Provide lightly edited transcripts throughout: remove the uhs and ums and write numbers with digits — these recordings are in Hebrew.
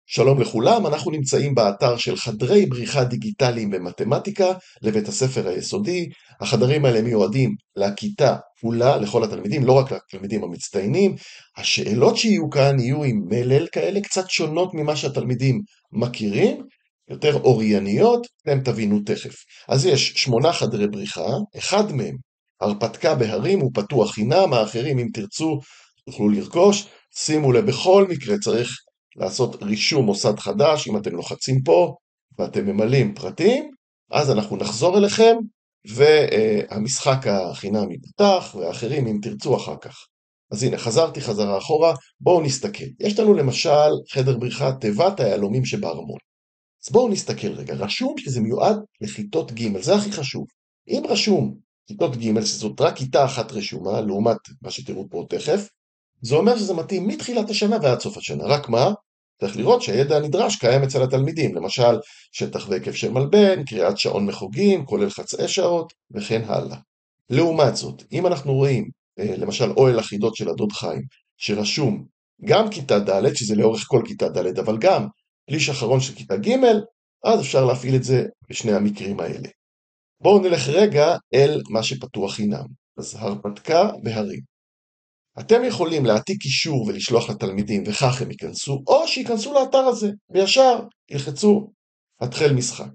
שלום לכולם, אנחנו נמצאים באתר של חדרי בריחה דיגיטליים במתמטיקה לבית הספר היסודי. החדרים האלה מיועדים לכיתה כולה, לכל התלמידים, לא רק לתלמידים המצטיינים. השאלות שיהיו כאן יהיו עם מלל כאלה קצת שונות ממה שהתלמידים מכירים, יותר אורייניות, אתם תבינו תכף. אז יש 8 חדרי בריחה, אחד מהם, הרפתקה בהרים, הוא פתוח חינם, האחרים אם תרצו תוכלו לרכוש. שימו לב, בכל מקרה צריך לעשות רישום מוסד חדש. אם אתם לוחצים פה ואתם ממלאים פרטים, אז אנחנו נחזור אליכם, והמשחק החינם ייפתח, והאחרים אם תרצו אחר כך. אז הנה, חזרתי חזרה אחורה, בואו נסתכל. יש לנו למשל חדר בריחה תיבת היהלומים שבארמון. אז בואו נסתכל רגע, רשום שזה מיועד לכיתות ג', זה הכי חשוב. אם רשום כיתות ג', שזאת רק כיתה אחת רשומה, לעומת מה שתראו פה תכף, זה אומר שזה מתאים מתחילת השנה ועד סוף השנה. רק מה? צריך לראות שהידע הנדרש קיים אצל התלמידים, למשל שטח והיקף של מלבן, קריאת שעון מחוגים, כולל חצאי שעות, וכן הלאה. לעומת זאת, אם אנחנו רואים, למשל אוהל החידות של הדוד חיים, שרשום גם כיתה ד', שזה לאורך כל כיתה ד', אבל גם פליש אחרון של כיתה ג', אז אפשר להפעיל את זה בשני המקרים האלה. בואו נלך רגע אל מה שפתוח חינם. אז הרפתקה בהרים. אתם יכולים להעתיק קישור ולשלוח לתלמידים וכך הם ייכנסו, או שייכנסו לאתר הזה וישר ילחצו התחל משחק.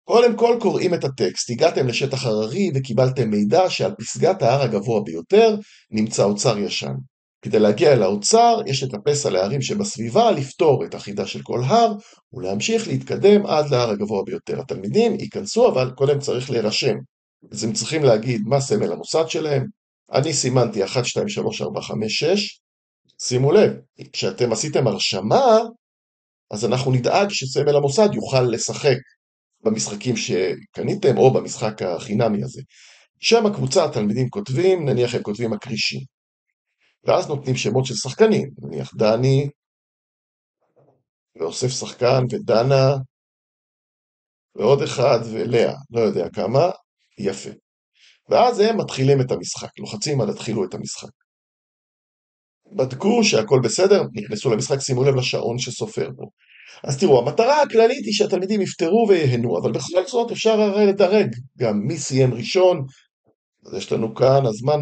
קודם כל קוראים את הטקסט, הגעתם לשטח הררי וקיבלתם מידע שעל פסגת ההר הגבוה ביותר נמצא אוצר ישן. כדי להגיע אל האוצר יש לטפס על ההרים שבסביבה, לפתור את החידה של כל הר ולהמשיך להתקדם עד להר הגבוה ביותר. התלמידים ייכנסו אבל קודם צריך להירשם, אז הם צריכים להגיד מה סמל המוסד שלהם. אני סימנתי 1, 2, 3, 4, 5, 6. שימו לב, כשאתם עשיתם הרשמה, אז אנחנו נדאג שסמל המוסד יוכל לשחק במשחקים שקניתם, או במשחק החינמי הזה. שם הקבוצה התלמידים כותבים, נניח הם כותבים הקרישים. ואז נותנים שמות של שחקנים, נניח דני, ואוסף שחקן, ודנה, ועוד אחד, ולאה, לא יודע כמה, יפה. ואז הם מתחילים את המשחק, לוחצים על התחילו את המשחק. בדקו שהכל בסדר, נכנסו למשחק, שימו לב לשעון שסופר פה. אז תראו, המטרה הכללית היא שהתלמידים יפתרו ויהנו, אבל בכל זאת אפשר הרי לדרג גם מי סיים ראשון. אז יש לנו כאן, הזמן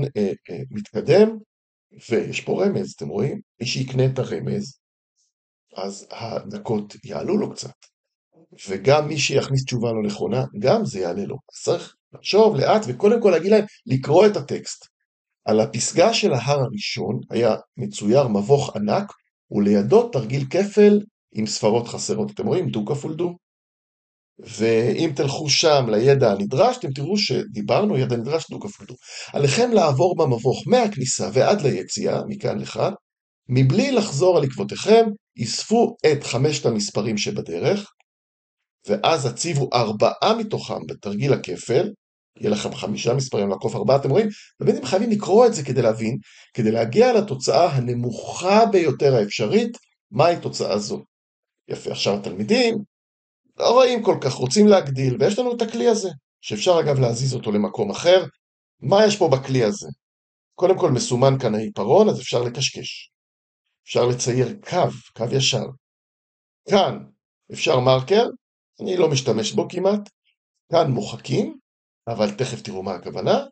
מתקדם, ויש פה רמז, אתם רואים? מי שיקנה את הרמז, אז הדקות יעלו לו קצת. וגם מי שיכניס תשובה לא נכונה, גם זה יעלה לו. אז צריך לחשוב לאט, וקודם כל להגיד להם לקרוא את הטקסט. על הפסגה של ההר הראשון היה מצויר מבוך ענק, ולידו תרגיל כפל עם ספרות חסרות. אתם רואים? דו כפול דו. ואם תלכו שם לידע הנדרש, אתם תראו שדיברנו, ידע נדרש דו כפול דו. עליכם לעבור במבוך מהכניסה ועד ליציאה, מכאן לכאן, מבלי לחזור על עקבותיכם, יספו את 5 המספרים שבדרך, ואז הציבו 4 מתוכם בתרגיל הכפל, יהיה לכם 5 מספרים לעקוף 4, אתם רואים? ובאמת חייבים לקרוא את זה כדי להבין, כדי להגיע לתוצאה הנמוכה ביותר האפשרית, מהי תוצאה זו. יפה, עכשיו התלמידים לא רואים כל כך, רוצים להגדיל, ויש לנו את הכלי הזה, שאפשר אגב להזיז אותו למקום אחר. מה יש פה בכלי הזה? קודם כל מסומן כאן העיפרון, אז אפשר לקשקש. אפשר לצייר קו ישר. כאן אפשר מרקר, אני לא משתמש בו כמעט. כאן מוחקים, אבל תכף תראו מה הכוונה.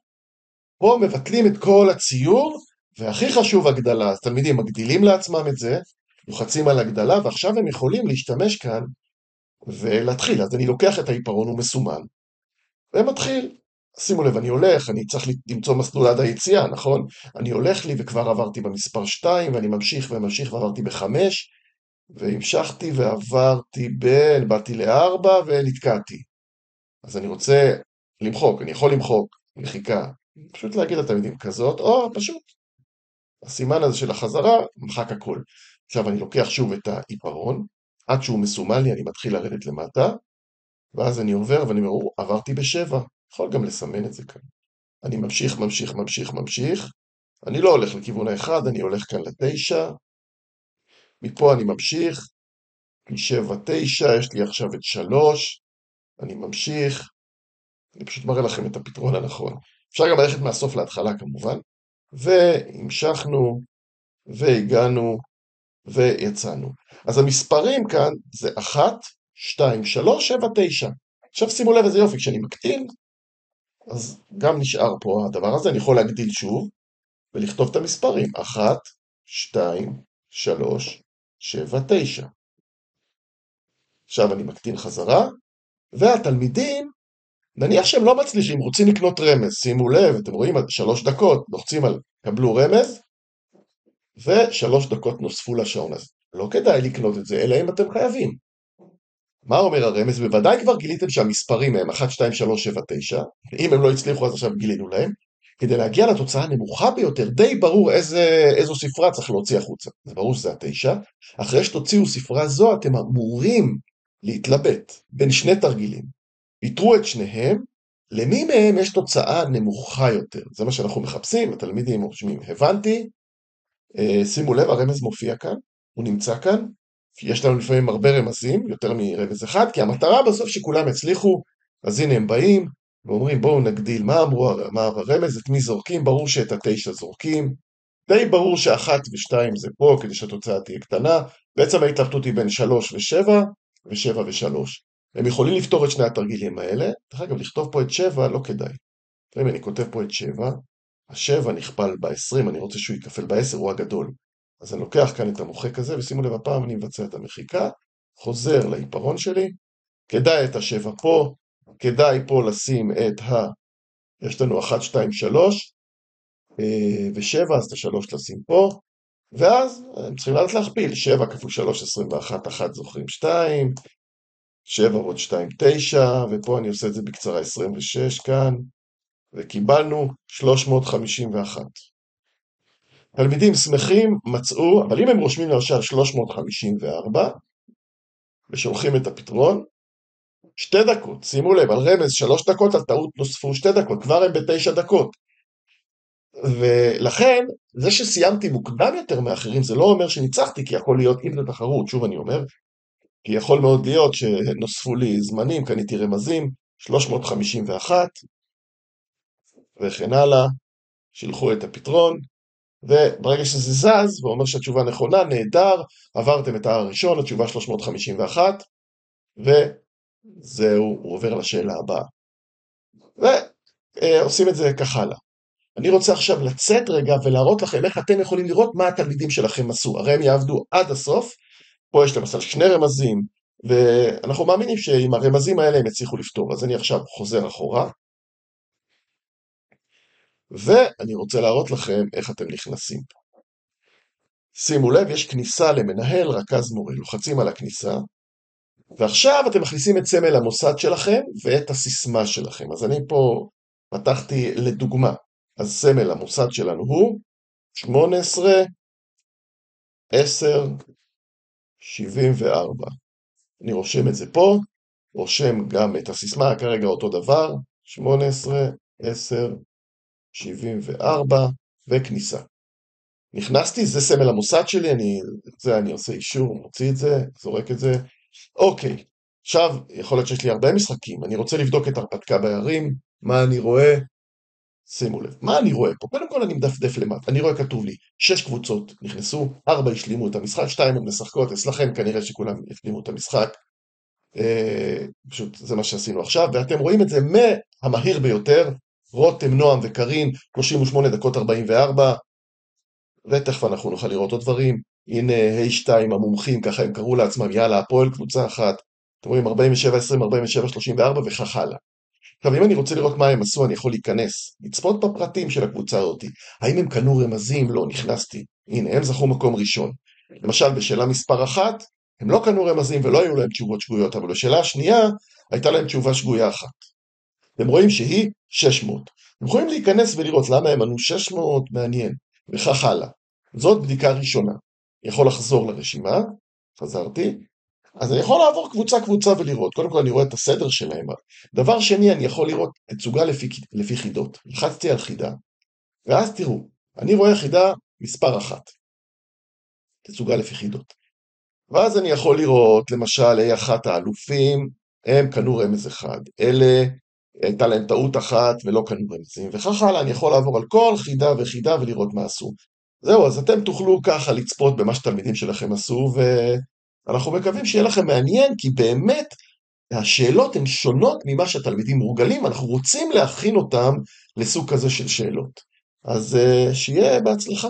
פה מבטלים את כל הציור, והכי חשוב הגדלה. אז תלמידים מגדילים לעצמם את זה, לוחצים על הגדלה, ועכשיו הם יכולים להשתמש כאן ולהתחיל. אז אני לוקח את העיפרון, הוא מסומן, ומתחיל. שימו לב, אני הולך, אני צריך למצוא מסלול עד היציאה, נכון? אני הולך לי וכבר עברתי במספר 2, ואני ממשיך וממשיך ועברתי ב5, והמשכתי ועברתי באתי ל4 ונתקעתי. אז אני רוצה למחוק, אני יכול למחוק, מחיקה, פשוט להגיד לתלמידים כזאת, או פשוט, הסימן הזה של החזרה, מחק הכל. עכשיו אני לוקח שוב את העיפרון, עד שהוא מסומן לי, אני מתחיל לרדת למטה, ואז אני עובר ואני אומר, עברתי ב7, יכול גם לסמן את זה כאן. אני ממשיך, ממשיך, ממשיך, ממשיך, אני לא הולך לכיוון האחד, אני הולך כאן ל9, מפה אני ממשיך, מ7, 9, יש לי עכשיו את 3, אני ממשיך, אני פשוט מראה לכם את הפתרון הנכון. אפשר גם ללכת מהסוף להתחלה כמובן, והמשכנו, והגענו ויצאנו. אז המספרים כאן זה 1, 2, 3, 7, 9. עכשיו שימו לב איזה יופי, כשאני מקטין, אז גם נשאר פה הדבר הזה, אני יכול להגדיל שוב, ולכתוב את המספרים, 1, 2, 3, 7, 9. עכשיו אני מקטין חזרה, והתלמידים, נניח שהם לא מצליחים, רוצים לקנות רמז, שימו לב, אתם רואים, 3 דקות, לוחצים על קבלו רמז, ו3 דקות נוספו לשעון הזה. לא כדאי לקנות את זה, אלא אם אתם חייבים. מה אומר הרמז? בוודאי כבר גיליתם שהמספרים הם 1, 2, 3, 7, 9. אם הם לא הצליחו, אז עכשיו גילינו להם. כדי להגיע לתוצאה הנמוכה ביותר, די ברור איזו ספרה צריך להוציא החוצה. זה ברור שזה ה9. אחרי שתוציאו ספרה זו, אתם אמורים להתלבט בין שני תרגילים. יתרו את שניהם, למי מהם יש תוצאה נמוכה יותר. זה מה שאנחנו מחפשים, התלמידים רושמים, הבנתי. שימו לב, הרמז מופיע כאן, הוא נמצא כאן. יש לנו לפעמים הרבה רמזים, יותר מרמז אחד, כי המטרה בסוף שכולם יצליחו, אז הנה הם באים, ואומרים בואו נגדיל, מה אמרו הרמז, את מי זורקים, ברור שאת ה9 זורקים, די ברור ש1 ו2 זה פה, כדי שהתוצאה תהיה קטנה, בעצם ההתלבטות היא בין 3 ו7, ו7 ו3. הם יכולים לפתור את שני התרגילים האלה, דרך אגב, לכתוב פה את 7 לא כדאי. אם אני כותב פה את 7, ה7 נכפל ב20, אני רוצה שהוא יקפל ב10, הוא הגדול. אז אני לוקח כאן את המוחק הזה, ושימו לב, הפעם אני מבצע את המחיקה, חוזר לעיפרון שלי, כדאי את ה7 פה, כדאי פה לשים את יש לנו 1, 2, 3, ו7, אז את ה3 לשים פה, ואז הם צריכים לדעת להכפיל, 7 כפול 3, 21, 1 זוכרים 2, 7 ועוד 2, 9, ופה אני עושה את זה בקצרה 26 כאן, וקיבלנו 351. תלמידים שמחים מצאו, אבל אם הם רושמים למשל 354, ושולחים את הפתרון, 2 דקות, שימו לב, על רמז 3 דקות, על טעות נוספו 2 דקות, כבר הם ב9 דקות. ולכן, זה שסיימתי מוקדם יותר מאחרים, זה לא אומר שניצחתי, כי יכול להיות, אם זה תחרות, שוב אני אומר, כי יכול מאוד להיות שנוספו לי זמנים, קניתי רמזים, 351, וכן הלאה, שילחו את הפתרון, וברגע שזה זז, ואומר שהתשובה נכונה, נהדר, עברתם את הראשון, התשובה 351, וזהו, הוא עובר לשאלה הבאה. ועושים את זה כך הלאה. אני רוצה עכשיו לצאת רגע ולהראות לכם איך אתם יכולים לראות מה התלמידים שלכם עשו. הרי הם יעבדו עד הסוף, פה יש למשל 2 רמזים, ואנחנו מאמינים שעם הרמזים האלה הם יצליחו לפתור. אז אני עכשיו חוזר אחורה, ואני רוצה להראות לכם איך אתם נכנסים. שימו לב, יש כניסה למנהל, רכז מורה, לוחצים על הכניסה, ועכשיו אתם מכניסים את סמל המוסד שלכם ואת הסיסמה שלכם. אז אני פה פתחתי לדוגמה, אז סמל המוסד שלנו הוא 18, 10, 74. אני רושם את זה פה, רושם גם את הסיסמה, כרגע אותו דבר, 18, 10, 74, וכניסה. נכנסתי, זה סמל המוסד שלי, אני עושה אישור, מוציא את זה, זורק את זה. אוקיי, עכשיו יכול להיות שיש לי הרבה משחקים, אני רוצה לבדוק את הרפתקה ביערים, מה אני רואה? שימו לב, מה אני רואה פה? קודם כל אני מדפדף למטה, אני רואה כתוב לי 6 קבוצות נכנסו, 4 השלימו את המשחק, 2 הם משחקות, אצלכם כנראה שכולם השלימו את המשחק, פשוט זה מה שעשינו עכשיו, ואתם רואים את זה מהמהיר ביותר, רותם, נועם וקרין, 38 דקות 44, ותכף אנחנו נוכל לראות עוד דברים, הנה ה2 המומחים, ככה הם קראו לעצמם, יאללה, הפועל קבוצה אחת, אתם רואים 47, 20, 47, 34 וכך הלאה. עכשיו, אם אני רוצה לראות מה הם עשו, אני יכול להיכנס, לצפות בפרטים של הקבוצה אותי. האם הם קנו רמזים? לא, נכנסתי. הנה, הם זכו מקום ראשון. למשל, בשאלה מספר 1, הם לא קנו רמזים ולא היו להם תשובות שגויות, אבל בשאלה השנייה, הייתה להם תשובה שגויה אחת. אתם רואים שהיא 600. אתם יכולים להיכנס ולראות למה הם ענו 600, מעניין, וכך הלאה. זאת בדיקה ראשונה. אני יכול לחזור לרשימה, חזרתי, אז אני יכול לעבור קבוצה ולראות. קודם כל אני רואה את הסדר שלהם. דבר שני, אני יכול לראות תצוגה לפי חידות. לחצתי על חידה, ואז תראו, אני רואה חידה מספר 1. תצוגה לפי חידות. ואז אני יכול לראות, למשל, A1 האלופים, הם קנו רמז אחד. אלה, הייתה להם טעות אחת ולא קנו רמזים. וכך הלאה, אני יכול לעבור על כל חידה וחידה ולראות מה עשו. זהו, אז אתם תוכלו ככה לצפות במה שתלמידים שלכם עשו, ואנחנו מקווים שיהיה לכם מעניין, כי באמת השאלות הן שונות ממה שהתלמידים מורגלים, אנחנו רוצים להכין אותם לסוג כזה של שאלות. אז שיהיה בהצלחה.